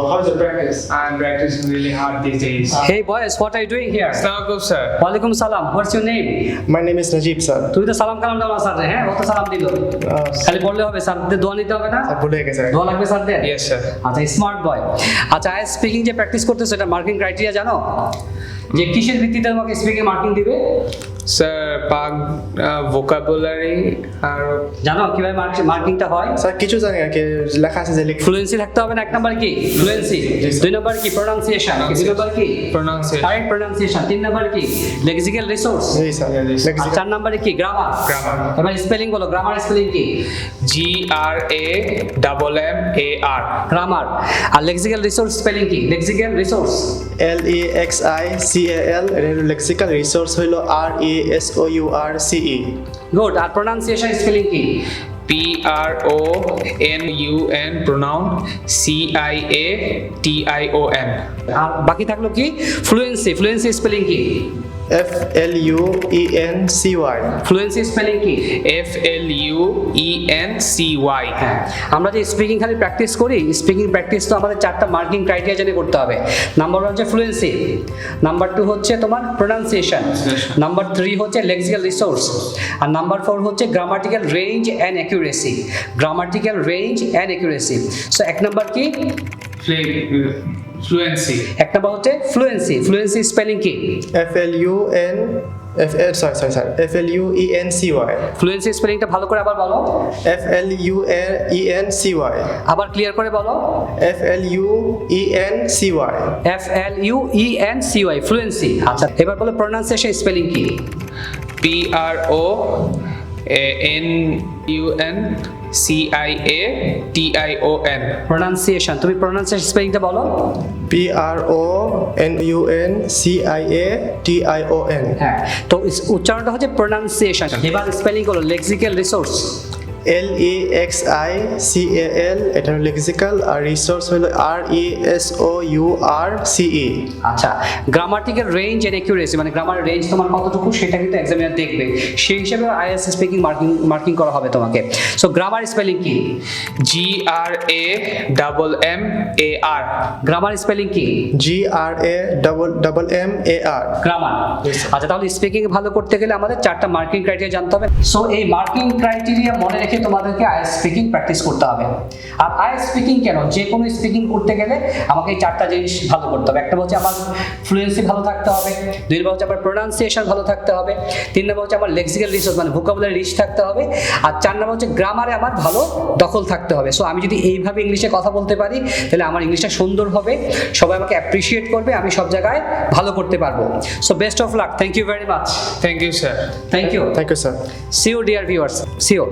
how's your practice? I'm practicing really hard these days. Hey boys, what are you doing here? Assalamualaikum sir. Walaikum salam. What's your name? My name is Najib, sir. তুই তো সালাম কালাম দাও না sir, হ্যাঁ ও তো সালাম দিল, খালি বললে হবে? স্যারদের দোয়া নিতে হবে না? ভুলে গেছে স্যার। দোয়া লাগবে স্যারদের? Yes sir. আচ্ছা, স্মার্ট বয়। আচ্ছা, আই স্পিকিং যে প্র্যাকটিস করতেছো এটা মার্কিং ক্রাইটেরিয়া জানো? যে কিসের ভিত্তিতে তোমাকে স্পিকিং মার্কিং দিবে? Sir, pag vocabulary আর জানো কিভাবে মার্কিংটা হয়? স্যার কিছু জানি না, কি লেখা আছে যে ফ্লুয়েন্সি থাকতে হবে না? এক নাম্বার কি ফ্লুয়েন্সি, দুই নাম্বার কি প্রোনাউন্সিয়েশন, তিন নাম্বার কি pronunciation. কারেক্ট প্রোনাউন্সিয়েশন, তিন নাম্বার কি লেক্সিক্যাল রিসোর্স, জি স্যার। আর চার নাম্বারে কি গ্রামার। এবার স্পেলিং বলো, গ্রামার স্পেলিং কি? GRAMMAR. গ্রামার। আর লেক্সিক্যাল রিসোর্স স্পেলিং কি? Lexical resource LEXICAL, lexical resource হলো RESOURCE। গুড। আর প্রোনাউন্সিয়েশন স্পেলিং কি? PRONUN, pronoun CIATION. আর বাকি থাকলো কি? ফ্লুয়েন্সি। ফ্লুয়েন্সি স্পেলিং কি? FLUENCY। ফ্লুয়েন্সি স্পেলিং কি? FLUENCY. হ্যাঁ, আমরা যে স্পিকিং খালি প্র্যাকটিস করি, স্পিকিং প্র্যাকটিস তো আমাদের চারটা মার্কিং ক্রাইটেরিয়া জেনে করতে হবে। নাম্বার 1 হচ্ছে ফ্লুয়েন্সি, নাম্বার 2 হচ্ছে তোমার প্রোনাউন্সিয়েশন, নাম্বার 3 হচ্ছে লেক্সিক্যাল রিসোর্স, আর নাম্বার 4 হচ্ছে grammatical range and accuracy. Grammatical range and accuracy. So এক নাম্বার কি? Fluency. এক নাম্বার হচ্ছে ফ্লুয়েন্সি। ফ্লুয়েন্সি স্পেলিং কি? FLUENCY। ফ্লুয়েন্সি স্পেলিংটা ভালো করে আবার বলো। FLUENCY। আবার ক্লিয়ার করে বলো। FLUENCY। FLUENCY fluency. আচ্ছা, এবার বলো প্রোনাউন্সিয়েশন স্পেলিং কি? PRONUNCIATION. প্রোনাউন্সিয়েশন, তুমি প্রোনাউন্সিয়েশন স্পেলিংটা বলো। PRONUNCIATION। হ্যাঁ, তো উচ্চারণটা হচ্ছে প্রোনাউন্সিয়েশন। এবার স্পেলিং হলো লেক্সিক্যাল রিসোর্স। LEXICAL, এটা হলো লেক্সিক্যাল, আর রিসোর্স হলো RESOURCE। আচ্ছা, গ্রামাটিক্যাল রেঞ্জ এন্ড অ্যাকুরেসি, মানে গ্রামার রেঞ্জ তোমার কতটুকু সেটা কিন্তু এক্সামিনার দেখবে, সেই হিসেবে আইএলটিএস স্পিকিং মার্কিং করা হবে তোমাকে। সো গ্রামার স্পেলিং কি? GRAMMAR. গ্রামার স্পেলিং কি? GRAMMAR। গ্রামার। আচ্ছা, তাহলে স্পিকিং ভালো করতে গেলে আমাদের চারটা মার্কিং ক্রাইটেরিয়া জানতে হবে। সো এই মার্কিং ক্রাইটেরিয়া মনে রেখে তোমাদেরকে আইএলটিএস স্পিকিং প্র্যাকটিস করতে হবে। আর আইএলটিএস স্পিকিং কেন, যে কোনো স্পিকিং করতে গেলে আমাকে এই চারটা জিনিস ভালো করতে হবে। একটা হচ্ছে আমার ফ্লুয়েন্সি ভালো থাকতে হবে, দুই নম্বর হচ্ছে আমার প্রোনাউন্সিয়েশন ভালো থাকতে হবে, তিন নম্বর হচ্ছে আমার লেক্সিক্যাল রিসোর্স মানে ভোকাবুলারি রিচ থাকতে হবে, আর চার নম্বর হচ্ছে গ্রামারে আমার ভালো দখল থাকতে হবে। সো আমি যদি এইভাবে ইংলিশে কথা বলতে পারি তাহলে আমার ইংলিশটা সুন্দর হবে, সবাই আমাকে অ্যাপ্রিসিয়েট করবে, আমি সব জায়গায় ভালো করতে পারবো। So best of luck. Thank you very much. Thank you sir. Thank you. Thank you, sir. See you dear viewers. See you.